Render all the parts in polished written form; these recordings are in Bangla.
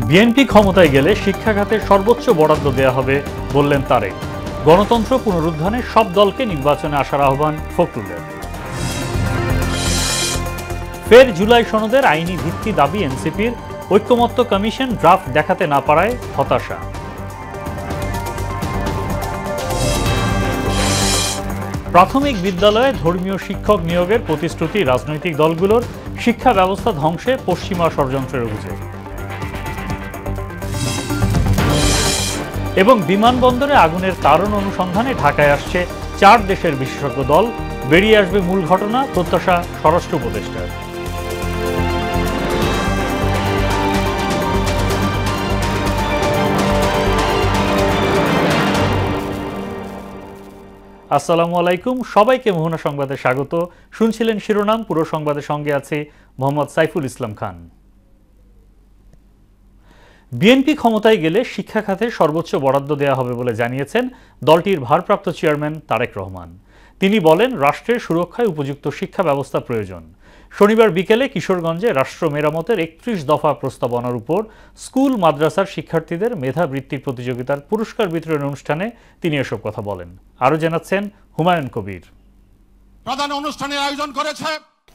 বিএনপি ক্ষমতায় গেলে শিক্ষা খাতে সর্বোচ্চ বরাদ্দ দেয়া হবে বললেন তারেক। গণতন্ত্র পুনরুদ্ধারে সব দলকে নির্বাচনে আসার আহ্বান ফখরুলের। ফের জুলাই সনদের আইনি ভিত্তি দাবি এনসিপির। ঐক্যমত্য কমিশন ড্রাফট দেখাতে না পারায় হতাশা। প্রাথমিক বিদ্যালয়ে ধর্মীয় শিক্ষক নিয়োগের প্রতিশ্রুতি রাজনৈতিক দলগুলোর। শিক্ষা ব্যবস্থা ধ্বংসে পশ্চিমা ষড়যন্ত্রের অভিযোগ। এবং বিমানবন্দরে আগুনের কারণ অনুসন্ধানে ঢাকায় আসছে 4 দেশের বিশেষজ্ঞ দল। বেরিয়ে আসবে মূল ঘটনা, প্রত্যাশা স্বরাষ্ট্র উপদেষ্টার। আসসালামু আলাইকুম, সবাইকে মোহনা সংবাদে স্বাগত। শুনছিলেন শিরোনাম, পুরো সংবাদের সঙ্গে আছে মোহাম্মদ সাইফুল ইসলাম খান। বিএনপি ক্ষমতায় গেলে শিক্ষা খাতে সর্বোচ্চ বরাদ্দ দেওয়া হবে বলে জানিয়েছেন দলটির ভারপ্রাপ্ত চেয়ারম্যান তারেক রহমান। তিনি বলেন, রাষ্ট্রের সুরক্ষায় উপযুক্ত শিক্ষা ব্যবস্থা প্রয়োজন। শনিবার বিকেলে কিশোরগঞ্জে রাষ্ট্র মেরামতের 31 দফা প্রস্তাবনার উপর স্কুল মাদ্রাসার শিক্ষার্থীদের মেধাবৃত্তি প্রতিযোগিতার পুরস্কার বিতরণ অনুষ্ঠানে তিনি এসব কথা বলেন। আরও জানাচ্ছেন হুমায়ুন কবির। প্রধান অনুষ্ঠানের আয়োজন করেছে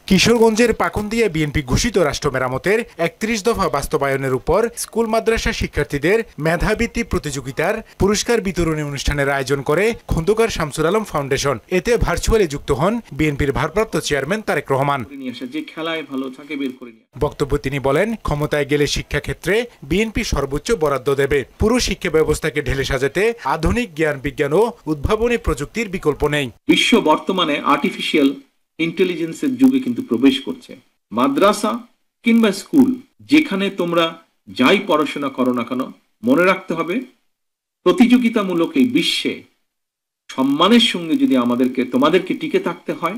কিশোরগঞ্জের পাকুন্দিয়া বিএনপি ঘোষিত রাষ্ট্র মেরামতের 31 দফা বাস্তবায়নের উপর স্কুল মাদ্রাসা শিক্ষার্থীদের মেধাবৃত্তি প্রতিযোগিতার পুরস্কার বিতরণী অনুষ্ঠানের আয়োজন করে খন্দকার শামসুল আলম ফাউন্ডেশন। এতে ভার্চুয়ালি যুক্ত হন বিএনপির ভারপ্রাপ্ত চেয়ারম্যান তারেক রহমান। বক্তব্য তিনি বলেন, ক্ষমতায় গেলে শিক্ষা ক্ষেত্রে বিএনপি সর্বোচ্চ বরাদ্দ দেবে। পুরো শিক্ষা ব্যবস্থাকে ঢেলে সাজাতে আধুনিক জ্ঞান বিজ্ঞান ও উদ্ভাবনী প্রযুক্তির বিকল্প নেই। বিশ্ব বর্তমানে আর্টিফিশিয়াল ইন্টেলিজেন্সের যুগে কিন্তু প্রবেশ করছে। মাদ্রাসা কিংবা স্কুল, যেখানে তোমরা যাই পড়াশোনা করো না কেন, মনে রাখতে হবে প্রতিযোগিতামূলক এই বিশ্বে সম্মানের সঙ্গে যদি তোমাদেরকে টিকে থাকতে হয়,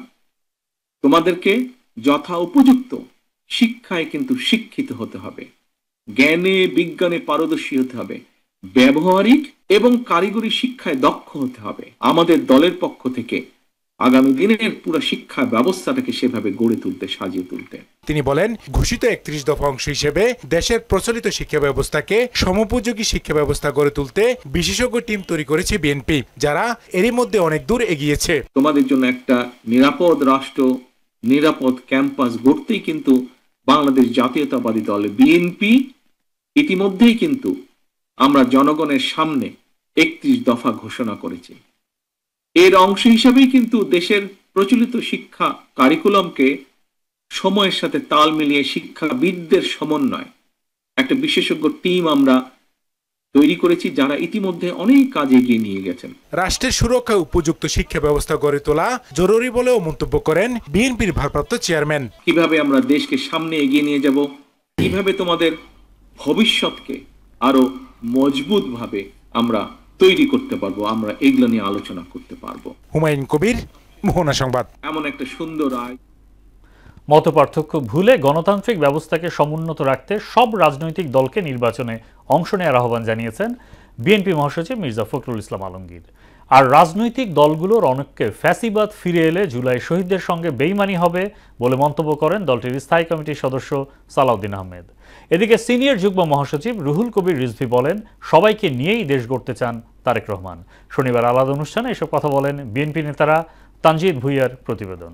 তোমাদেরকে যথা উপযুক্ত শিক্ষায় কিন্তু শিক্ষিত হতে হবে, জ্ঞানে বিজ্ঞানে পারদর্শী হতে হবে, ব্যবহারিক এবং কারিগরি শিক্ষায় দক্ষ হতে হবে। আমাদের দলের পক্ষ থেকে আগামী দিনের পুরো শিক্ষা ব্যবস্থাটাকে সেভাবে গড়ে তুলতে, সাজিয়ে তুলতে। তিনি বলেন, ঘোষিত 31 দফা অংশ হিসেবে দেশের প্রচলিত শিক্ষা ব্যবস্থাকে সমোপযোগী শিক্ষা ব্যবস্থা গড়ে তুলতে বিশেষজ্ঞ টিম তৈরি করেছে বিএনপি, যারা এরই মধ্যে অনেক দূর এগিয়েছে। তোমাদের জন্য একটা নিরাপদ রাষ্ট্র, নিরাপদ ক্যাম্পাস গড়তেই কিন্তু বাংলাদেশ জাতীয়তাবাদী দল বিএনপি ইতিমধ্যেই কিন্তু আমরা জনগণের সামনে 31 দফা ঘোষণা করেছি। এর অংশ হিসাবেই কিন্তু দেশের প্রচলিত শিক্ষা কারিকুলামকে সময়ের সাথে তাল মিলিয়ে শিক্ষাবিদদের সমন্বয় একটা বিশেষজ্ঞ টিম আমরা তৈরি করেছি, যারা ইতিমধ্যে অনেক কাজ এগিয়ে নিয়ে গেছেন। রাষ্ট্রের সুরক্ষায় উপযুক্ত শিক্ষা ব্যবস্থা গড়ে তোলা জরুরি বলেও মন্তব্য করেন বিএনপির ভারপ্রাপ্ত চেয়ারম্যান। কিভাবে আমরা দেশকে সামনে এগিয়ে নিয়ে যাব, কিভাবে তোমাদের ভবিষ্যৎকে আরো মজবুত ভাবে আমরা তৈরি করতে পারবো, আমরা এগুলো নিয়ে আলোচনা করতে পারবো। হুমায়ুন কবির, মোহনা সংবাদ। এমন একটা সুন্দর মতপার্থক্য ভুলে গণতান্ত্রিক ব্যবস্থাকে সমুন্নত রাখতে সব রাজনৈতিক দলকে নির্বাচনে অংশ নেওয়ার আহ্বান জানিয়েছেন বিএনপি মহাসচিব মির্জা ফখরুল ইসলাম আলমগীর। আর রাজনৈতিক দলগুলোর অনেককে ফ্যাসিবাদ ফিরে এলে জুলাই শহীদদের সঙ্গে বেইমানি হবে বলে মন্তব্য করেন দলটির স্থায়ী কমিটির সদস্য সালাউদ্দিন আহমেদ। এদিকে সিনিয়র যুগ্ম মহাসচিব রুহুল কবির রিজভী বলেন, সবাইকে নিয়েই দেশ গড়তে চান তারেক রহমান। শনিবার আলাদা অনুষ্ঠানে এসব কথা বলেন বিএনপি নেতারা। তানজিদ ভুইয়ার প্রতিবেদন।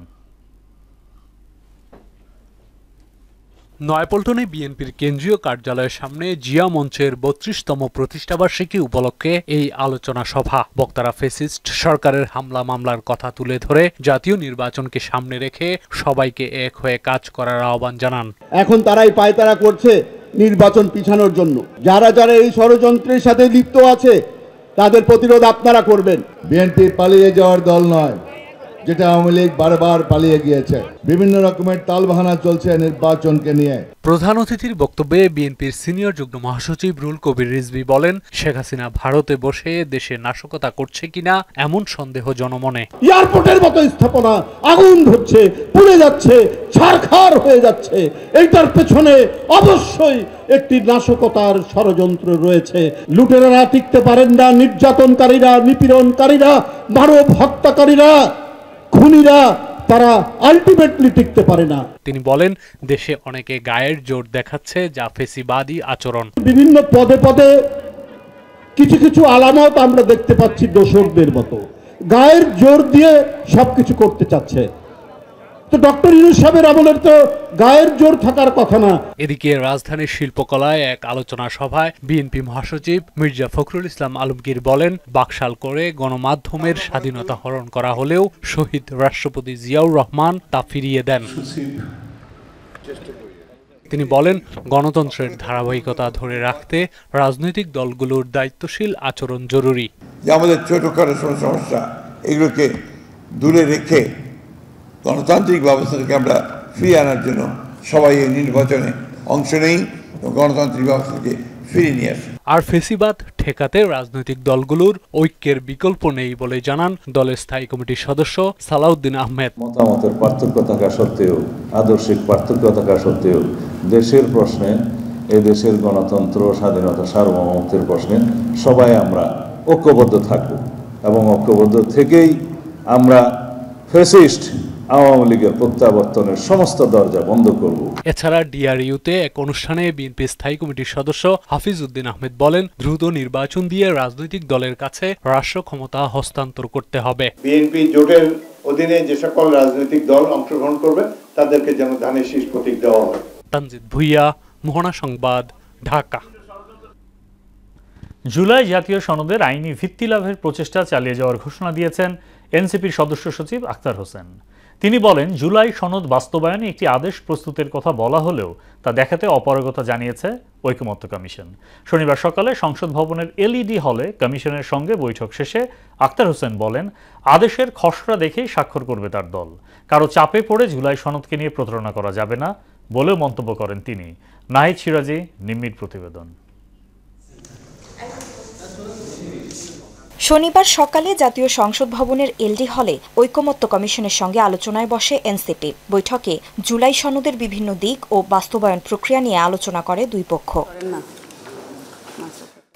নয়াপল্টনে বিএনপির কেন্দ্রীয় কার্যালয়ের সামনে জিয়া মঞ্চের 32তম প্রতিষ্ঠাবার্ষিকী উপলক্ষে এই আলোচনা সভা। বক্তারা ফ্যাসিস্ট সরকারের হামলা মামলার কথা তুলে ধরে জাতীয় নির্বাচনকে সামনে রেখে সবাইকে এক হয়ে কাজ করার আহ্বান জানান। এখন তারাই পায়তারা করছে নির্বাচন পিছানোর জন্য। যারা যারা এই ষড়যন্ত্রের সাথে লিপ্ত আছে তাদের প্রতিরোধ আপনারা করবেন। বিএনপি পালিয়ে যাওয়ার দল নয়, যেটা আওয়ামী লীগ বারবার পালিয়ে গিয়েছে। বিভিন্ন রকমের তালবাহানা চলছে নির্বাচনকে নিয়ে। প্রধান অতিথির বক্তব্যে বিএনপির সিনিয়র যুগ্ম মহাসচিব রুহুল কবির রিজভী বলেন, শেখ হাসিনা ভারতে বসে দেশে নাশকতা করছে কিনা এমন সন্দেহ জনমনে। এয়ারপোর্টের মতো স্থাপনা আগুন ধরছে, পুড়ে যাচ্ছে, ছারখার হয়ে যাচ্ছে। এইটার পেছনে অবশ্যই একটি নাশকতার ষড়যন্ত্র রয়েছে। লুটেরারা টিকতে পারেন না, নির্যাতনকারীরা, নিপীড়নকারীরা, মানব হত্যাকারীরা, খুনিরা তারা আলটিমেটলি টিকতে পারে না। তিনি বলেন, দেশে অনেকে গায়ের জোর দেখাচ্ছে, যা ফেসিবাদী আচরণ। বিভিন্ন পদে পদে কিছু কিছু আলামত আমরা দেখতে পাচ্ছি দোসরদের মতো, গায়ের জোর দিয়ে সবকিছু করতে চাচ্ছে। তো ডক্টর ইউনূস সাহেবের আমলের তো গায়ের জোর থাকার কথা না। এদিকে রাজধানীর শিল্পকলায় এক আলোচনা সভায় বিএনপি মহাসচিব মির্জা ফখরুল ইসলাম আলমগীর বলেন, বাকশাল করে গণমাধ্যমের স্বাধীনতা হরণ করা হলেও শহীদ রাষ্ট্রপতি জিয়াউর রহমান তা ফিরিয়ে দেন। তিনি বলেন, গণতন্ত্রের ধারাবাহিকতা ধরে রাখতে রাজনৈতিক দলগুলোর দায়িত্বশীল আচরণ জরুরি। যে আমাদের ছোটখাটো সমস্যা এগুলোকে দূরে রেখে গণতান্ত্রিক ব্যবস্থাকে আমরা ফিরিয়ে আনার জন্য সবাই এই নির্বাচনে অংশ নেই এবং গণতান্ত্রিক ব্যবস্থাকে ফিরিয়ে নিয়ে আসে। আর ফেসিবাদ ঠেকাতে রাজনৈতিক দলগুলোর ঐক্যের বিকল্প নেই বলে জানান দলের স্থায়ী কমিটির সদস্য সালাউদ্দিন আহমেদ। মতামতের পার্থক্য থাকা সত্ত্বেও, আদর্শিক পার্থক্য থাকা সত্ত্বেও দেশের প্রশ্নে, এই দেশের গণতন্ত্র, স্বাধীনতা, সার্বভৌমত্বের প্রশ্নে সবাই আমরা ঐক্যবদ্ধ থাকব এবং ঐক্যবদ্ধ থেকেই আমরা ফ্যাসিস্ট আওয়ামী লীগের প্রত্যাবর্তনের সমস্ত দরজা বন্ধ করব। এছাড়া ডিআরইউতে এক অনুষ্ঠানে বিএনপি স্থায়ী কমিটির সদস্য হাফিজ উদ্দিন আহমেদ বলেন, দ্রুত নির্বাচন দিয়ে রাজনৈতিক দলের কাছে রাষ্ট্র ক্ষমতা হস্তান্তর করতে হবে। বিএনপি জোটের অধীনে যে সকল রাজনৈতিক দল অংশগ্রহণ করবে তাদেরকে যেন ধানের শীষ প্রতীক দেওয়া হয়। তানজিদ ভুইয়া, মোহনা সংবাদ, ঢাকা। জুলাই জাতীয় সনদের আইনি ভিত্তি লাভের প্রচেষ্টা চালিয়ে যাওয়ার ঘোষণা দিয়েছেন এনসিপির সদস্য সচিব আখতার হোসেন। তিনি বলেন, জুলাই সনদ বাস্তবায়নে একটি আদেশ প্রস্তুতের কথা বলা হলেও তা দেখাতে অপারগতা জানিয়েছে ঐকমত্য কমিশন। শনিবার সকালে সংসদ ভবনের এলইডি হলে কমিশনের সঙ্গে বৈঠক শেষে আখতার হোসেন বলেন, আদেশের খসড়া দেখেই স্বাক্ষর করবে তার দল। কারো চাপে পড়ে জুলাই সনদকে নিয়ে প্রতারণা করা যাবে না বলেও মন্তব্য করেন তিনি। নাহিদ সিরাজি, নিম্মির প্রতিবেদন। শনিবার সকালে জাতীয় সংসদ ভবনের এলডি হলে ঐকমত্য কমিশনের সঙ্গে আলোচনায় বসে এনসিপি। বৈঠকে জুলাই সনদের বিভিন্ন দিক ও বাস্তবায়ন প্রক্রিয়া নিয়ে আলোচনা করে দুই পক্ষ।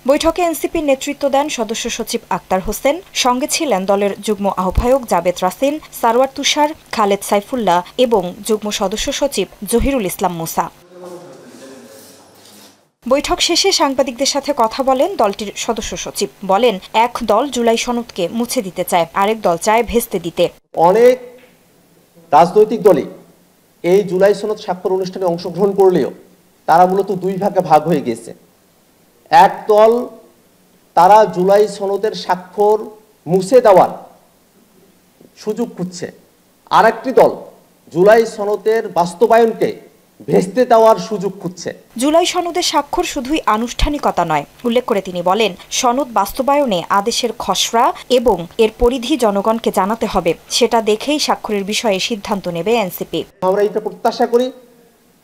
বৈঠকে এনসিপির নেতৃত্ব দেন সদস্য সচিব আখতার হোসেন, সঙ্গে ছিলেন দলের যুগ্ম আহ্বায়ক জাবেদ রাসিন, সারওয়ার তুষার, খালেদ সাইফুল্লাহ এবং যুগ্ম সদস্য সচিব জহিরুল ইসলাম মুসা। বৈঠক শেষে সাংবাদিকদের সাথে কথা বলেন দলটির সদস্য সচিব। বলেন, এক দল জুলাই সনদকে মুছে দিতে চায়, আরেক দল চায় ভেস্তে দিতে। অনেক রাজনৈতিক দলই এই জুলাই সনদ স্বাক্ষর অনুষ্ঠানে অংশগ্রহণ করলেও তারা মূলত দুই ভাগে ভাগ হয়ে গেছে। এক দল তারা জুলাই সনদের স্বাক্ষর মুছে দেওয়ার সুযোগ খুঁজছে, আরেকটি দল জুলাই সনদের বাস্তবায়নকে ভেস্তে দেওয়ার সুযোগ খুঁজছে। জুলাই সনদের স্বাক্ষর শুধুই আনুষ্ঠানিকতা নয়, উল্লেখ করে তিনি বলেন, সনদ বাস্তবায়নে আদেশের খসড়া এবং এর পরিধি জনগণকে জানাতে হবে, সেটা দেখেই স্বাক্ষরের বিষয়ে সিদ্ধান্ত নেবে এনসিপি। আমরা এটা প্রত্যাশা করি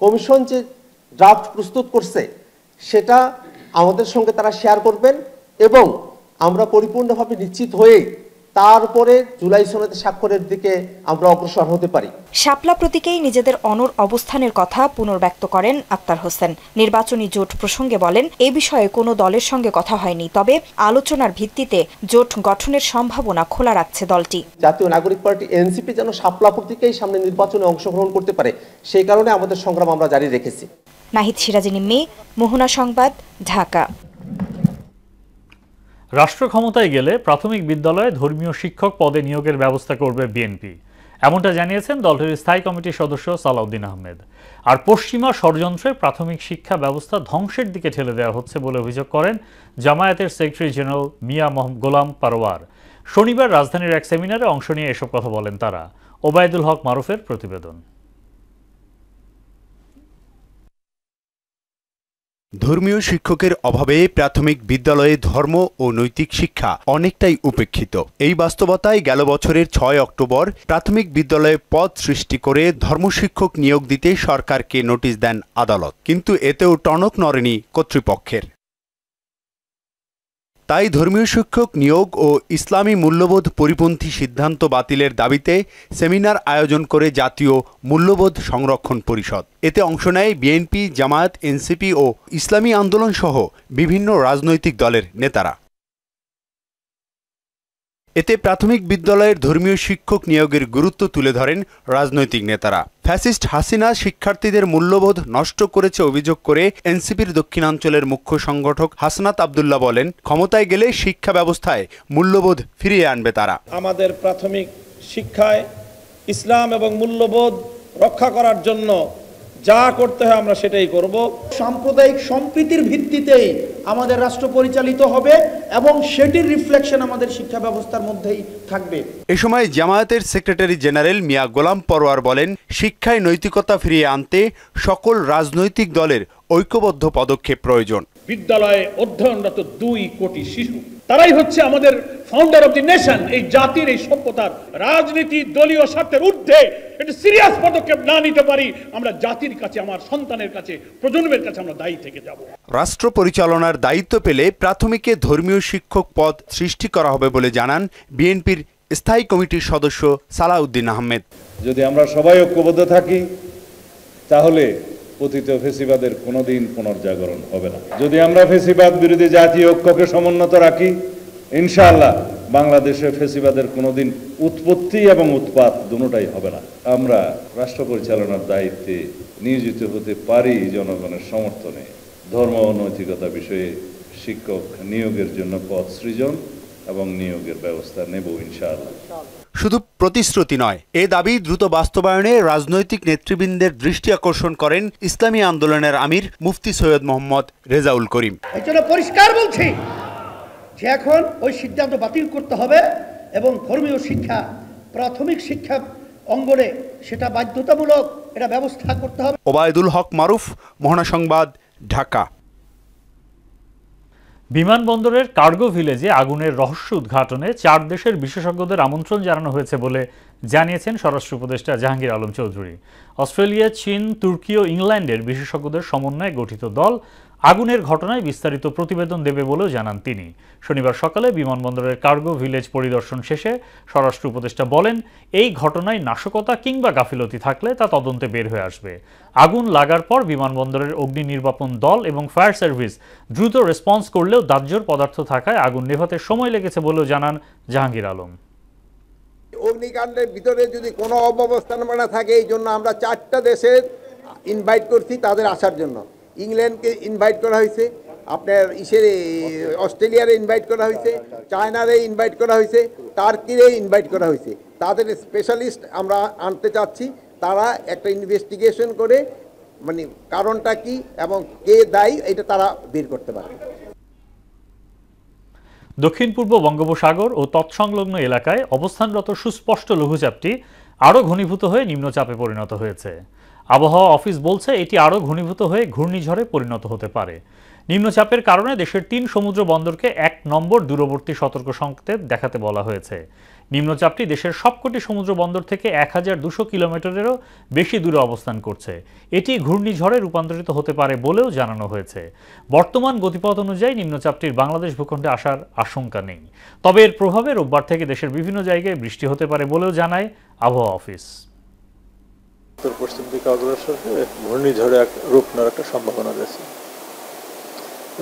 কমিশন যে ড্রাফট প্রস্তুত করছে সেটা আমাদের সঙ্গে তারা শেয়ার করবেন এবং আমরা পরিপূর্ণভাবে নিশ্চিত হয়ে তারপরে জুলাই সনদে স্বাক্ষরের দিকে আমরা অগ্রসর হতে পারি। শাপলা প্রতীকেই নিজেদের অনড় অবস্থানের কথা পুনর্ব্যক্ত করেন আখতার হোসেন। নির্বাচনী জোট প্রসঙ্গে বলেন, এই বিষয়ে কোনো দলের সঙ্গে কথা হয়নি, তবে আলোচনার ভিত্তিতে জোট গঠনের সম্ভাবনা খোলা রাখছে দলটি। জাতীয় নাগরিক পার্টি এনসিপি যেন শাপলা প্রতীকেই সামনে নির্বাচনে অংশগ্রহণ করতে পারে, সেই কারণে আমাদের সংগ্রাম আমরা জারি রেখেছি। নাহিদ সিরাজি, নিম্মি, মোহনা সংবাদ, ঢাকা। রাষ্ট্র ক্ষমতায় গেলে প্রাথমিক বিদ্যালয়ে ধর্মীয় শিক্ষক পদে নিয়োগের ব্যবস্থা করবে বিএনপি, এমনটা জানিয়েছেন দলটির স্থায়ী কমিটির সদস্য সালাউদ্দিন আহমেদ। আর পশ্চিমা ষড়যন্ত্রে প্রাথমিক শিক্ষা ব্যবস্থা ধ্বংসের দিকে ঠেলে দেওয়া হচ্ছে বলে অভিযোগ করেন জামায়াতের সেক্রেটারি জেনারেল মিয়া গোলাম পারওয়ার। শনিবার রাজধানীর এক সেমিনারে অংশ নিয়ে এসব কথা বলেন তারা। ওবায়দুল হক মারুফের প্রতিবেদন। ধর্মীয় শিক্ষকের অভাবে প্রাথমিক বিদ্যালয়ে ধর্ম ও নৈতিক শিক্ষা অনেকটাই উপেক্ষিত। এই বাস্তবতায় গেল বছরের ৬ অক্টোবর প্রাথমিক বিদ্যালয়ে পদ সৃষ্টি করে ধর্মশিক্ষক নিয়োগ দিতে সরকারকে নোটিশ দেন আদালত, কিন্তু এতেও টনক নড়েনি কর্তৃপক্ষের। তাই ধর্মীয় শিক্ষক নিয়োগ ও ইসলামী মূল্যবোধ পরিপন্থী সিদ্ধান্ত বাতিলের দাবিতে সেমিনার আয়োজন করে জাতীয় মূল্যবোধ সংরক্ষণ পরিষদ। এতে অংশ নেয় বিএনপি, জামায়াত, এনসিপি ও ইসলামী আন্দোলন সহ বিভিন্ন রাজনৈতিক দলের নেতারা। এতে প্রাথমিক বিদ্যালয়ের ধর্মীয় শিক্ষক নিয়োগের গুরুত্ব তুলে ধরেন রাজনৈতিক নেতারা। ফ্যাসিস্ট হাসিনা শিক্ষার্থীদের মূল্যবোধ নষ্ট করেছে অভিযোগ করে এনসিপির দক্ষিণাঞ্চলের মুখ্য সংগঠক হাসনাত আব্দুল্লাহ বলেন, ক্ষমতায় গেলে শিক্ষা ব্যবস্থায় মূল্যবোধ ফিরিয়ে আনবে তারা। আমাদের প্রাথমিক শিক্ষায় ইসলাম এবং মূল্যবোধ রক্ষা করার জন্য যা করতে হয় আমরা সেটাই করব। সাম্প্রদায়িক সম্প্রীতির ভিত্তিতেই আমাদের রাষ্ট্র পরিচালিত হবে এবং সেটির রিফ্লেকশন আমাদের শিক্ষা ব্যবস্থার মধ্যেই থাকবে। এ সময় জামায়াতের সেক্রেটারি জেনারেল মিয়া গোলাম পরোয়ার বলেন, শিক্ষায় নৈতিকতা ফিরিয়ে আনতে সকল রাজনৈতিক দলের ঐক্যবদ্ধ পদক্ষেপ প্রয়োজন। বিদ্যালয়ে অধ্যয়নরত 2 কোটি শিশু, তারাই হচ্ছে আমাদের ফাউন্ডার অফ দি নেশন। এই জাতির, এই সভ্যতার রাজনীতি দলীয় স্বার্থের ঊর্ধ্বে একটা সিরিয়াস পদক্ষেপ না নিতে পারি, আমরা জাতির কাছে, আমার সন্তানের কাছে, প্রজন্মের কাছে আমরা দায়ী থেকে যাব। রাষ্ট্র পরিচালনার দায়িত্ব পেলে প্রাথমিকে ধর্মীয় শিক্ষক পদ সৃষ্টি করা হবে বলে জানান বিএনপির স্থায়ী কমিটির সদস্য সালাউদ্দিন আহমেদ। যদি আমরা সবাই ঐক্যবদ্ধ থাকি তাহলে পতিত ফেসিবাদের কোনোদিন পুনর্জাগরণ হবে না। যদি আমরা ফেসিবাদ বিরোধী জাতীয় ঐক্যকে সমুন্নত রাখি, ইনশাআল্লাহ বাংলাদেশে ফেসিবাদের কোনোদিন উৎপত্তি এবং উৎপাত দুটোটাই হবে না। আমরা রাষ্ট্র পরিচালনার দায়িত্বে নিয়োজিত হতে পারি জনগণের সমর্থনে। ধর্ম ও নৈতিকতা বিষয়ে শিক্ষক নিয়োগের জন্য পদ সৃজন এবং নিয়োগের ব্যবস্থা নেব ইনশাআল্লাহ। শুধু প্রতিশ্রুতি নয়, এ দাবি দ্রুত বাস্তবায়নে রাজনৈতিক নেতৃবৃন্দের দৃষ্টি আকর্ষণ করেন ইসলামী আন্দোলনের আমির মুফতি সৈয়দ মোহাম্মদ রেজাউল করিম। এই জন্য পরিষ্কার বলছি যে এখন ওই সিদ্ধান্ত বাতিল করতে হবে এবং ধর্মীয় শিক্ষা প্রাথমিক শিক্ষা অঙ্গনে সেটা বাধ্যতামূলক, এটা ব্যবস্থা করতে হবে। ওবায়দুল হক মারুফ, মোহনা সংবাদ, ঢাকা। বিমানবন্দরের কার্গো ভিলেজে আগুনের রহস্য উদ্ঘাটনে 4 দেশের বিশেষজ্ঞদের আমন্ত্রণ জানানো হয়েছে বলে জানিয়েছেন স্বরাষ্ট্র উপদেষ্টা জাহাঙ্গীর আলম চৌধুরী। অস্ট্রেলিয়া, চীন, তুর্কি ও ইংল্যান্ডের বিশেষজ্ঞদের সমন্বয়ে গঠিত দল আগুনের ঘটনায় বিস্তারিত প্রতিবেদন দেবে বলেও জানান তিনি। শনিবার সকালে বিমানবন্দরের কার্গো ভিলেজ পরিদর্শন শেষে স্বরাষ্ট্র উপদেষ্টা বলেন, এই ঘটনায় নাশকতা কিংবা গাফিলতি থাকলে তা তদন্তে বের হয়ে আসবে। আগুন লাগার পর বিমানবন্দরের অগ্নি নির্বাপন দল এবং ফায়ার সার্ভিস দ্রুত রেসপন্স করলেও দাহ্য পদার্থ থাকায় আগুন নেভাতে সময় লেগেছে বলেও জানান জাহাঙ্গীর আলম। অগ্নিকাণ্ডের ভিতরে যদি কোনো অব্যবস্থাপনা থাকে, এই জন্য আমরা 4টা দেশের ইনভাইট করছি তাদের আসার জন্য। ইংল্যান্ডকে ইনভাইট করা হয়েছে, আপনার অস্ট্রেলিয়ারে ইনভাইট করা হয়েছে, চায়নারে ইনভাইট করা হয়েছে, টার্কিরে ইনভাইট করা হয়েছে। তাদের স্পেশালিস্ট আমরা আনতে চাচ্ছি, তারা একটা ইনভেস্টিগেশন করে মানে কারণটা কি এবং কে দায়ী এটা তারা বের করতে পারে। দক্ষিণ পূর্ব বঙ্গোপসাগর ও তৎসংলগ্ন এলাকায় অবস্থানরত সুস্পষ্ট লঘুচাপটি আরও ঘনীভূত হয়ে নিম্নচাপে পরিণত হয়েছে। আবহাওয়া অফিস বলছে এটি আরও ঘনীভূত হয়ে ঘূর্ণিঝড়ে পরিণত হতে পারে। নিম্নচাপের কারণে দেশের 3 সমুদ্র বন্দরকে 1 নম্বর দূরবর্তী সতর্ক সংকেত দেখাতে বলা হয়েছে। নিম্নচাপটি দেশের সবকটি সমুদ্র বন্দর থেকে 1200 কিলোমিটারেরও বেশি দূরে অবস্থান করছে। এটি ঘূর্ণিঝড়ে রূপান্তরিত হতে পারে বলেও জানানো হয়েছে। বর্তমান গতিপথ অনুযায়ী নিম্নচাপটির বাংলাদেশ ভূখণ্ডে আসার আশঙ্কা নেই, তবে এর প্রভাবে রোববার থেকে দেশের বিভিন্ন জায়গায় বৃষ্টি হতে পারে বলেও জানায় আবহাওয়া অফিস। উত্তর পশ্চিম দিকে অগ্রসর হয়ে ঘূর্ণিঝড়ে রূপ নেওয়ার একটা সম্ভাবনা রয়েছে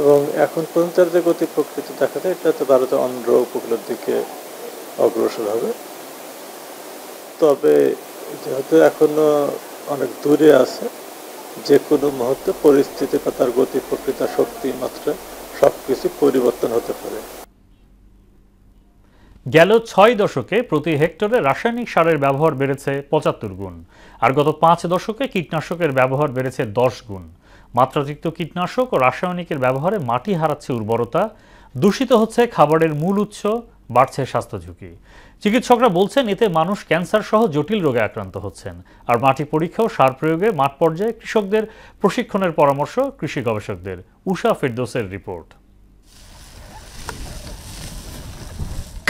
এবং এখন পর্যন্ত যে গতি প্রকৃতি দেখা যায় এটা তো ভারতের অন্ধ্র উপকূলের দিকে অগ্রসর হবে। তবে যেহেতু এখনো অনেক দূরে আছে, যে কোনো মুহূর্তে পরিস্থিতি বা তার গতি প্রকৃতি শক্তি মাত্রা সবকিছু পরিবর্তন হতে পারে। গেল 6 দশকে প্রতি হেক্টরে রাসায়নিক সারের ব্যবহার বেড়েছে 75 গুণ, আর গত 5 দশকে কীটনাশকের ব্যবহার বেড়েছে 10 গুণ। মাত্রাতিরিক্ত কীটনাশক ও রাসায়নিকের ব্যবহারে মাটি হারাচ্ছে উর্বরতা, দূষিত হচ্ছে খাবারের মূল উৎস, বাড়ছে স্বাস্থ্য ঝুঁকি। চিকিৎসকরা বলছেন এতে মানুষ ক্যান্সার সহ জটিল রোগে আক্রান্ত হচ্ছেন। আর মাটি পরীক্ষা ও সার প্রয়োগে মাঠ পর্যায়ে কৃষকদের প্রশিক্ষণের পরামর্শ কৃষি গবেষকদের। উষা ফেরদৌসের রিপোর্ট।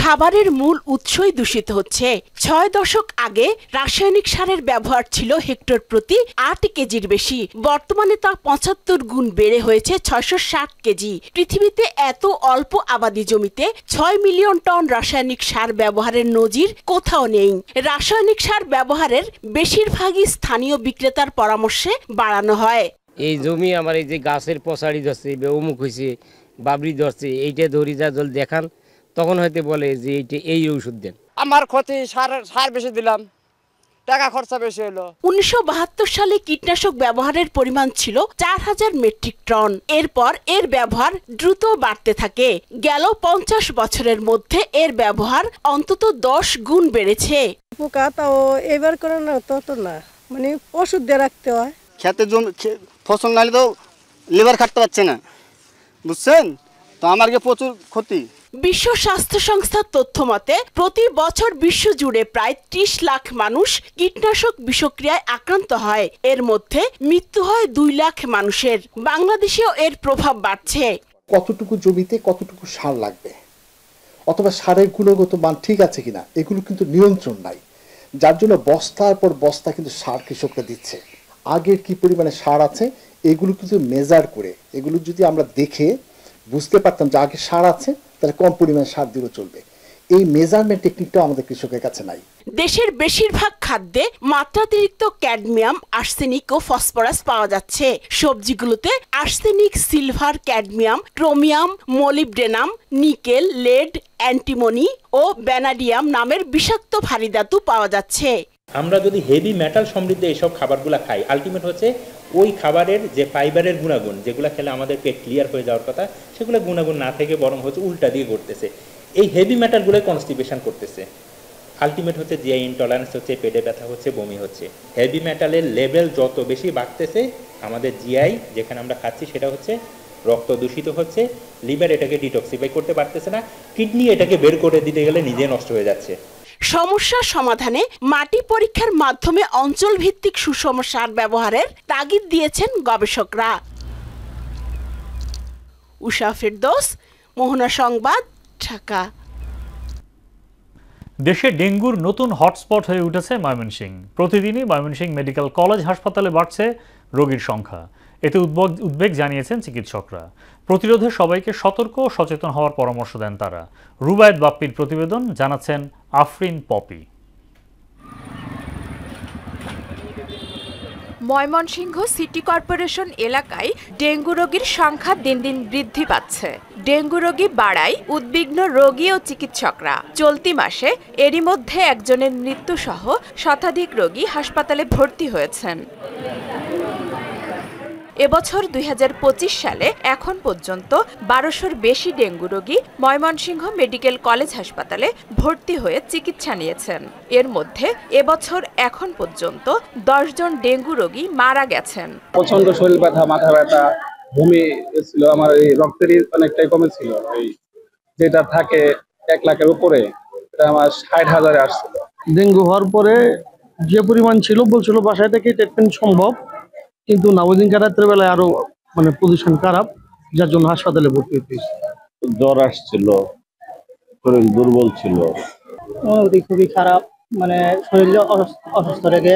খাবারের মূল উৎসই দূষিত হচ্ছে। 6 দশক আগে রাসায়নিক সারের ব্যবহার ছিল হেক্টর প্রতি 8 কেজির বেশি, বর্তমানে তা 75 গুণ বেড়ে হয়েছে 660 কেজি। পৃথিবীতে এত অল্প আবাদি জমিতে 6 মিলিয়ন টন রাসায়নিক সার ব্যবহারের নজির কোথাও নেই। রাসায়নিক সার ব্যবহারের বেশিরভাগই স্থানীয় বিক্রেতার পরামর্শে বাড়ানো হয়। এই জমি আমার এই যে গাছের পচাড়ি ধরছে, অমুক হয়েছে, বাবরি ধরছে, এইটা ধরি যা জল দেখান, তখন হয়তো বলে যে এই ওষুধ দেন। আমার ক্ষতি সার বেশি দিলাম, টাকা খরচা বেশি হলো। 1972 সালে কীটনাশক ব্যবহারের পরিমাণ ছিল 4000 মেট্রিক টন। এরপর এর ব্যবহার দ্রুত বাড়তে থাকে। গেল 50 বছরের মধ্যে এর ব্যবহার অন্তত 10 গুণ বেড়েছে। পোকা তাও এবার করে না, তত না, মানে ওষুধ দিয়ে রাখতে হয়। খেতে ফসল নালে তো লেবার খাটতে পারছে না, বুঝছেন তো, আমার প্রচুর ক্ষতি। বিশ্ব স্বাস্থ্য সংস্থার তথ্য মতে প্রতি বছর বিশ্বজুড়ে প্রায় 30 লাখ মানুষ কীটনাশক বিষক্রিয়ায় আক্রান্ত হয়। এর মধ্যে মৃত্যু হয় 2 লাখ মানুষের। বাংলাদেশেও এর প্রভাব বাড়ছে। কতটুকু জমিতে কতটুকু সার লাগবে অথবা সারের গুণগত মান ঠিক আছে কিনা এগুলো কিন্তু নিয়ন্ত্রণ নাই, যার জন্য বস্তার পর বস্তা কিন্তু সার কৃষকরা দিচ্ছে। আগের কি পরিমাণে সার আছে এগুলো কিন্তু মেজার করে, এগুলো যদি আমরা দেখে বুঝতে পারতাম যে আগে সার আছে তাহলে কম পরিমাণে সার দিলেও চলবে। এই মেজারমেন্ট টেকনিকটাও আমাদের কৃষকের কাছে নাই। দেশের বেশিরভাগ খাদ্যে মাত্রাতিরিক্ত ক্যাডমিয়াম, আর্সেনিক ও ফসফরাস পাওয়া যাচ্ছে। সবজিগুলোতে arsenic, silver, cadmium, chromium, molybdenum, nickel, lead, antimony ও ভ্যানাডিয়াম নামের বিষাক্ত ভারী ধাতু পাওয়া যাচ্ছে। আমরা যদি হেভি মেটাল সমৃদ্ধ এইসব খাবারগুলো খাই, আলটিমেট হচ্ছে ওই খাবারের যে ফাইবারের গুণাগুণ, যেগুলো খেলে আমাদের পেট ক্লিয়ার হয়ে যাওয়ার কথা, সেগুলো গুণাগুণ না থেকে বরং হচ্ছে উল্টা দিয়ে ঘটতেছে। এই হেভি মেটালগুলো কনস্টিপেশন করতেছে। আলটিমেট হচ্ছে জিআই ইনটলারেন্স হচ্ছে, পেটে ব্যথা হচ্ছে, বমি হচ্ছে। হেভি মেটালের লেভেল যত বেশি বাড়তেছে, আমাদের জিআই যেখানে আমরা খাচ্ছি সেটা হচ্ছে রক্ত দূষিত হচ্ছে, লিভার এটাকে ডিটক্সিফাই করতে পারতেছে না, কিডনি এটাকে বের করে দিতে গেলে নিজে নষ্ট হয়ে যাচ্ছে। সমস্যার সমাধানে মাটি পরীক্ষার মাধ্যমে অঞ্চল ভিত্তিক সুষম সার ব্যবহারের তাগিদ দিয়েছেন গবেষকরা। উষা ফেরদৌস, মোহনা সংবাদ, ঢাকা। দেশে ডেঙ্গুর নতুন হটস্পট হয়ে উঠেছে ময়মনসিংহ। প্রতিদিনই ময়মনসিংহ মেডিকেল কলেজ হাসপাতালে বাড়ছে রোগীর সংখ্যা। এতে উদ্বেগ জানিয়েছেন চিকিৎসকরা। প্রতিরোধে সবাইকে সতর্ক ও সচেতন হওয়ার পরামর্শ দেন তারা। রুবায়েত বাপ্পির প্রতিবেদন, জানাচ্ছেন আফরিন পপি। ময়মনসিংহ সিটি কর্পোরেশন এলাকায় ডেঙ্গু রোগীর সংখ্যা দিন দিন বৃদ্ধি পাচ্ছে। ডেঙ্গু রোগী বাড়ায় উদ্বিগ্ন রোগী ও চিকিৎসকরা। চলতি মাসে এরই মধ্যে একজনের মৃত্যুসহ শতাধিক রোগী হাসপাতালে ভর্তি হয়েছেন। এবছর 2025 সালে এখন পর্যন্ত 1200-র বেশি ডেঙ্গু রোগী ময়মনসিংহ মেডিকেল কলেজ হাসপাতালে ভর্তি হয়ে চিকিৎসা নিয়েছেন। এর মধ্যে এবছর এখন পর্যন্ত 10 জন ডেঙ্গু রোগী মারা গেছেন। প্রচন্ড শরীর ব্যথা, মাথা ব্যথা, বমি ছিল, আমার এই রক্তের অনেকটাই কমেছিল, এই যেটা থাকে 1 লাখের উপরে, এটা আমার 60,000 আসছিল। ডেঙ্গু হওয়ার পরে যে পরিমাণ ছিল বলছিল বাসায় থেকে ট্রিটমেন্ট সম্ভব, কিন্তু না, ওই দিন রাতের বেলায় আরো পজিশন খারাপ, যার জন্য হাসপাতালে ভর্তি হয়েছে। জ্বর আসছিল, শরীর দুর্বল ছিল, খুবই খারাপ, শরীর অসুস্থ রেখে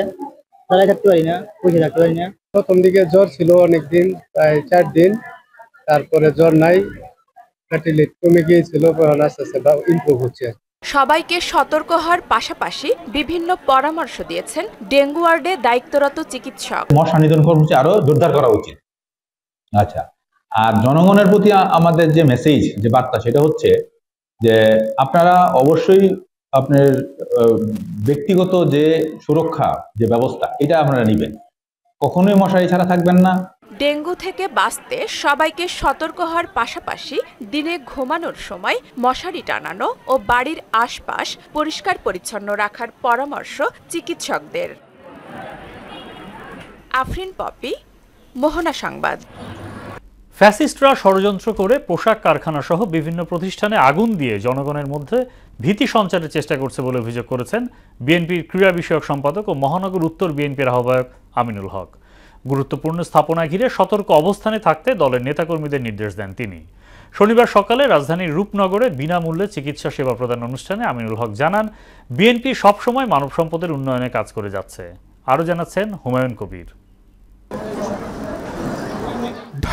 দাঁড়ায় থাকতে পারি না, বসে থাকতে পারি না। প্রথম দিকে জ্বর ছিল অনেকদিন, প্রায় 4 দিন, তারপরে জ্বর নাই, প্লেটলেট কমে গিয়েছিল, আস্তে আস্তে ইমপ্রুভ হচ্ছে। সবাইকে সতর্ক হওয়ার পাশাপাশি বিভিন্ন পরামর্শ দিয়েছেন ডেঙ্গু ওয়ার্ডে দায়িত্বরত চিকিৎসক। মশা নিধন কর্মসূচি আরো জোরদার করা উচিত। আচ্ছা, আর জনগণের প্রতি আমাদের যে মেসেজ, যে বার্তা, সেটা হচ্ছে যে আপনারা অবশ্যই আপনার ব্যক্তিগত যে সুরক্ষা যে ব্যবস্থা, এটা আপনারা নেবেন, কখনোই মশারি ছাড়া থাকবেন না। ডেঙ্গু থেকে বাঁচতে সবাইকে সতর্ক হওয়ার পাশাপাশি দিনে ঘুমানোর সময় মশারি টানানো ও বাড়ির আশপাশ পরিষ্কার পরিচ্ছন্ন রাখার পরামর্শ চিকিৎসকদের। আফরিন পপি, মোহনা সংবাদ। ফ্যাসিস্টরা ষড়যন্ত্র করে পোশাক কারখানা সহ বিভিন্ন প্রতিষ্ঠানে আগুন দিয়ে জনগণের মধ্যে ভীতি সঞ্চারের চেষ্টা করছে বলে অভিযোগ করেছেন বিএনপির ক্রীড়া বিষয়ক সম্পাদক ও মহানগর উত্তর বিএনপির আহ্বায়ক আমিনুল হক। গুরুত্বপূর্ণ স্থাপনা ঘিরে সতর্ক অবস্থানে থাকতে দলের নেতাকর্মীদের নির্দেশ দেন তিনি। শনিবার সকালে রাজধানীর রূপনগরে বিনামূল্যে চিকিৎসা সেবা প্রদান অনুষ্ঠানে আমিনুল হক জানান, বিএনপি সবসময় মানব সম্পদের উন্নয়নে কাজ করে যাচ্ছে। আরও জানাচ্ছেন হুমায়ুন কবির।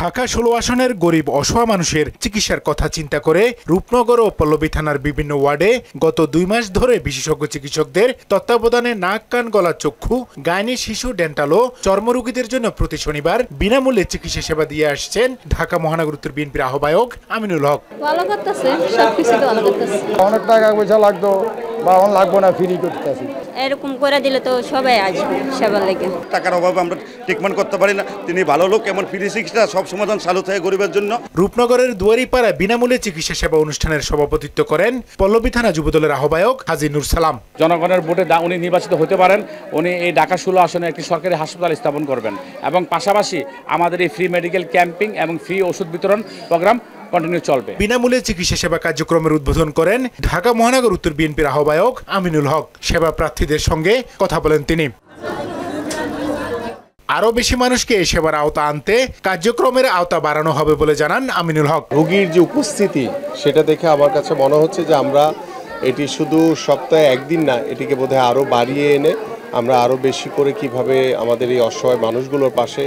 ঢাকা 16 আসনের গরিব অসহায় মানুষের চিকিৎসার কথা চিন্তা করে রূপনগর ও পল্লবী থানার বিভিন্ন ওয়ার্ডে গত 2 মাস ধরে বিশেষজ্ঞ চিকিৎসকদের তত্ত্বাবধানে নাক, কান, গলা, চক্ষু, গাইনি, শিশু, ডেন্টাল ও চর্মরোগীদের জন্য প্রতি শনিবার বিনামূল্যে চিকিৎসা সেবা দিয়ে আসছেন ঢাকা মহানগর উত্তর বিএনপির আহ্বায়ক আমিনুল হক। ভালো করতেছে, সবকিছু ভালো করতেছে। অনেক টাকা পয়সা লাগতো বা অন লাগবো না, ফ্রি করতেছি। এরকম করে দিলে তো সবাই আসবে সেবার লেগে। টাকার অভাবে আমরা ট্রিটমেন্ট করতে পারি না। তিনি ভালো লোক, এমন ফ্রি চিকিৎসা সব সমাধান চালু থাকে গরিবের জন্য। রূপনগরের দুয়ারিপাড়া বিনামূল্যে চিকিৎসা সেবা অনুষ্ঠানের সভাপতিত্ব করেন পল্লবী থানা যুবদলের আহ্বায়ক হাজী নুর সালাম। জনগণের ভোটে উনি নির্বাচিত হতে পারেন, উনি এই ঢাকা 16 আসনে একটি সরকারি হাসপাতাল স্থাপন করবেন এবং পাশাপাশি আমাদের এই ফ্রি মেডিকেল ক্যাম্পিং এবং ফ্রি ওষুধ বিতরণ প্রোগ্রাম কন্টিনিউ চলবে। বিনামূল্যে চিকিৎসা সেবা কার্যক্রমের উদ্বোধন করেন ঢাকা মহানগর উত্তর বিএনপির আহ্বায়ক আমিনুল হক। সেবা প্রার্থীদের সঙ্গে কথা বলেন তিনি। আরো বেশি মানুষকে এই সেবার আওতা আনতে কার্যক্রমের আওতা বাড়ানো হবে বলে জানান আমিনুল হক। রোগীর যে উপস্থিতি সেটা দেখে আমার কাছে মনে হচ্ছে যে আমরা এটি শুধু সপ্তাহে একদিন না, এটিকে বোধহয় আরো বাড়িয়ে এনে আমরা আরো বেশি করে কিভাবে আমাদের এই অসহায় মানুষগুলোর পাশে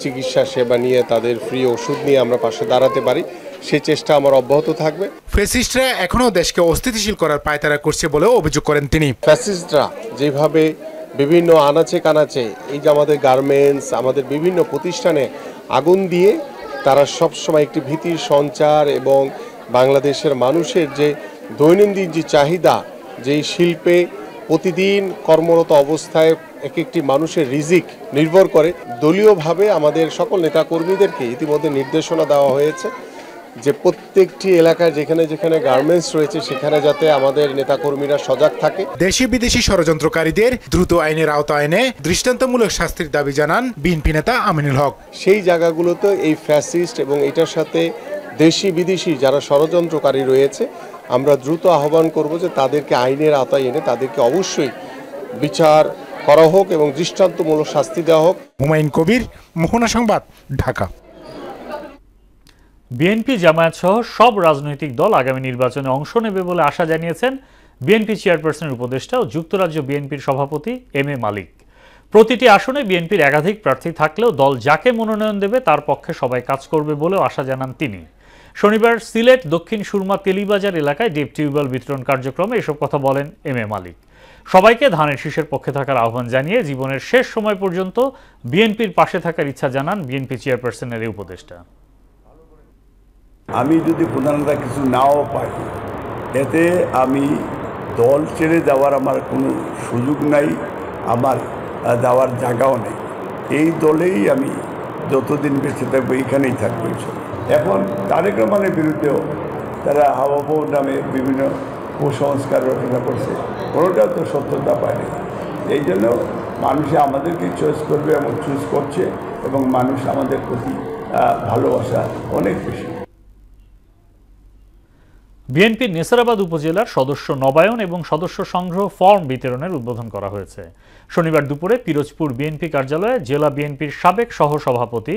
চিকিৎসা সেবা নিয়ে, তাদের ফ্রি ওষুধ নিয়ে আমরা পাশে দাঁড়াতে পারি, সেই চেষ্টা আমার অব্যাহত থাকবে। ফ্যাসিস্টরা এখনো দেশকে অস্থিতিশীল করার পায়তারা করছে বলেও অভিযোগ করেন তিনি। ফ্যাসিস্টরা যেভাবে বিভিন্ন আনাচে কানাচে এই যে আমাদের গার্মেন্টস, আমাদের বিভিন্ন প্রতিষ্ঠানে আগুন দিয়ে তারা সবসময় একটি ভীতির সঞ্চার এবং বাংলাদেশের মানুষের যে দৈনন্দিন যে চাহিদা, যেই শিল্পে প্রতিদিন কর্মরত অবস্থায় এক একটি মানুষের রিজিক নির্ভর করে, দলীয়ভাবে আমাদের সকল নেতাকর্মীদেরকে ইতিমধ্যে নির্দেশনা দেওয়া হয়েছে যে প্রত্যেকটি এলাকায় যেখানে যেখানে গার্মেন্টস রয়েছে সেখানে যাতে আমাদের নেতাকর্মীরা সজাগ থাকে। দেশি বিদেশি ষড়যন্ত্রকারীদের দ্রুত আইনের আওতায় এনে দৃষ্টান্তমূলক শাস্তির দাবি জানান বিএনপি নেতা আমিনুল হক। সেই জায়গাগুলোতে এই ফ্যাসিস্ট এবং এটার সাথে দেশি বিদেশি যারা ষড়যন্ত্রকারী রয়েছে, আমরা দ্রুত আহ্বান করব যে তাদেরকে আইনের আওতায় এনে তাদেরকে অবশ্যই বিচার করা হোক এবং দৃষ্টান্তমূলক শাস্তি দেওয়া হোক। হুমায়ুন কবির, মোহনা সংবাদ, ঢাকা। বিএনপি, জামায়াত সহ সব রাজনৈতিক দল আগামী নির্বাচনে অংশ নেবে বলে আশা জানিয়েছেন বিএনপি চেয়ারপারসনের উপদেষ্টা ও যুক্তরাজ্য বিএনপির সভাপতি এম এ মালিক। প্রতিটি আসনে বিএনপির একাধিক প্রার্থী থাকলেও দল যাকে মনোনয়ন দেবে তার পক্ষে সবাই কাজ করবে বলেও আশা জানান তিনি। শনিবার সিলেট দক্ষিণ সুরমা তেলিবাজার এলাকায় ডিপ টিউবওয়েল বিতরণ কার্যক্রমে এসব কথা বলেন এম এ মালিক। সবাইকে ধানের শীষের পক্ষে থাকার আহ্বান জানিয়ে জীবনের শেষ সময় পর্যন্ত বিএনপির পাশে থাকার ইচ্ছা জানান বিএনপি চেয়ারপারসনের এই উপদেষ্টা। আমি যদি প্রধানতা কিছু নাও পাই, এতে আমি দল ছেড়ে যাওয়ার আমার কোনো সুযোগ নাই, আমার যাওয়ার জায়গাও নেই। এই দলেই আমি যতদিন বেঁচে থাকবো এইখানেই থাকবো। এখন তারেক রহমানের বিরুদ্ধেও তারা হাওয়াবো নামে বিভিন্ন কুসংস্কার রচনা করছে, কোনোটাও তো সত্যতা পায়নি। এই জন্য মানুষে আমাদেরকে চয়েস করবে এবং চুজ করছে এবং মানুষ আমাদের প্রতি ভালোবাসা অনেক বেশি। বিএনপির নেসারাবাদ উপজেলার সদস্য নবায়ন এবং সদস্য সংগ্রহ ফর্ম বিতরণের উদ্বোধন করা হয়েছে। শনিবার দুপুরে পিরোজপুর বিএনপি কার্যালয়ে জেলা বিএনপির সাবেক সহসভাপতি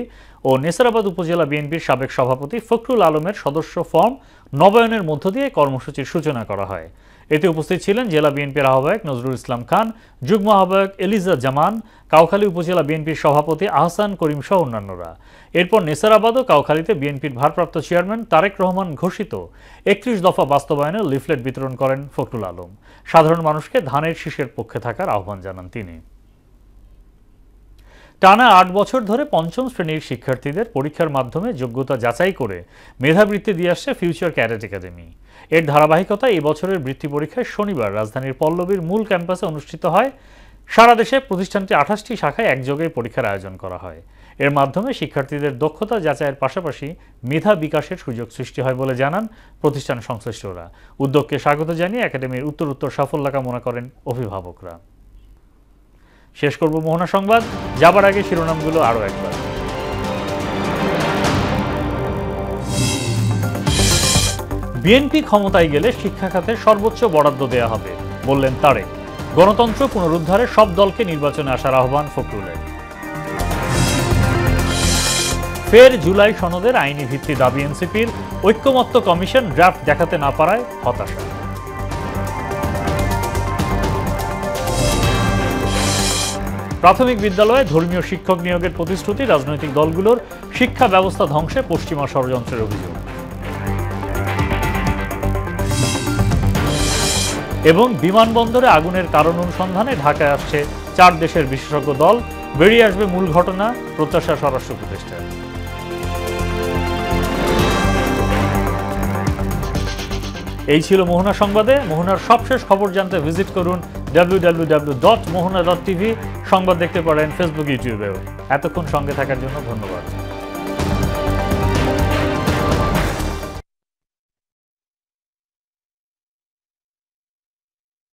ও নেসারাবাদ উপজেলা বিএনপির সাবেক সভাপতি ফখরুল আলমের সদস্য ফর্ম নবায়নের মধ্য দিয়ে কর্মসূচির সূচনা করা হয়। এতে উপস্থিত ছিলেন জেলা বিএনপির আহ্বায়ক নজরুল ইসলাম খান, যুগ্ম আহ্বায়ক এলিজা জামান, কাউখালী উপজেলা বিএনপির সভাপতি আহসান করিম সহ অন্যান্যরা। এরপর নেসারাবাদ ও কাউখালীতে বিএনপির ভারপ্রাপ্ত চেয়ারম্যান তারেক রহমান ঘোষিত 31 দফা বাস্তবায়নের লিফলেট বিতরণ করেন ফখরুল আলম। সাধারণ মানুষকে ধানের শীষের পক্ষে থাকার আহ্বান জানান তিনি। টানা 8 বছর ধরে পঞ্চম শ্রেণীর শিক্ষার্থীদের পরীক্ষার মাধ্যমে যোগ্যতা যাচাই করে মেধাবৃত্তি দিয়ে আসছে ফিউচার ক্যাডেট একাডেমি। এর ধারাবাহিকতায় এই বছরের বৃত্তি পরীক্ষায় শনিবার রাজধানীর পল্লবীর মূল ক্যাম্পাসে অনুষ্ঠিত হয়। সারা দেশে প্রতিষ্ঠানটি 28টি শাখায় একযোগে পরীক্ষার আয়োজন করা হয়। এর মাধ্যমে শিক্ষার্থীদের দক্ষতা যাচাইয়ের পাশাপাশি মেধা বিকাশের সুযোগ সৃষ্টি হয় বলে জানান প্রতিষ্ঠান সংশ্লিষ্টরা। উদ্যোগকে স্বাগত জানিয়ে একাডেমির উত্তরোত্তর সাফল্য কামনা করেন অভিভাবকরা। শেষ করব মোহনা সংবাদ, যাবার আগে শিরোনামগুলো আরও একবার। বিএনপি ক্ষমতায় গেলে শিক্ষা খাতে সর্বোচ্চ বরাদ্দ দেয়া হবে বললেন তারেক। গণতন্ত্র পুনরুদ্ধারে সব দলকে নির্বাচনে আসার আহ্বান ফখরুলের। ফের জুলাই সনদের আইনি ভিত্তি দাবি এনসিপির, ঐক্যমত্য কমিশন ড্রাফট দেখাতে না পারায় হতাশা। প্রাথমিক বিদ্যালয়ে ধর্মীয় শিক্ষক নিয়োগের প্রতিশ্রুতি, রাজনৈতিক দলগুলোর শিক্ষা ব্যবস্থা ধ্বংসে পশ্চিমা ষড়যন্ত্রের অভিযোগ। এবং বিমানবন্দরে আগুনের কারণ অনুসন্ধানে ঢাকায় আসছে 4 দেশের বিশেষজ্ঞ দল, বেরিয়ে আসবে মূল ঘটনা, প্রত্যাশা স্বরাষ্ট্র উপদেষ্টা। এই ছিল মোহনা সংবাদে। মোহনার সবশেষ খবর জানতে ভিজিট করুন www.mohona.tv। সংবাদ দেখতে পারেন ফেসবুক, ইউটিউবেও। এতক্ষণ সঙ্গে থাকার জন্য ধন্যবাদ।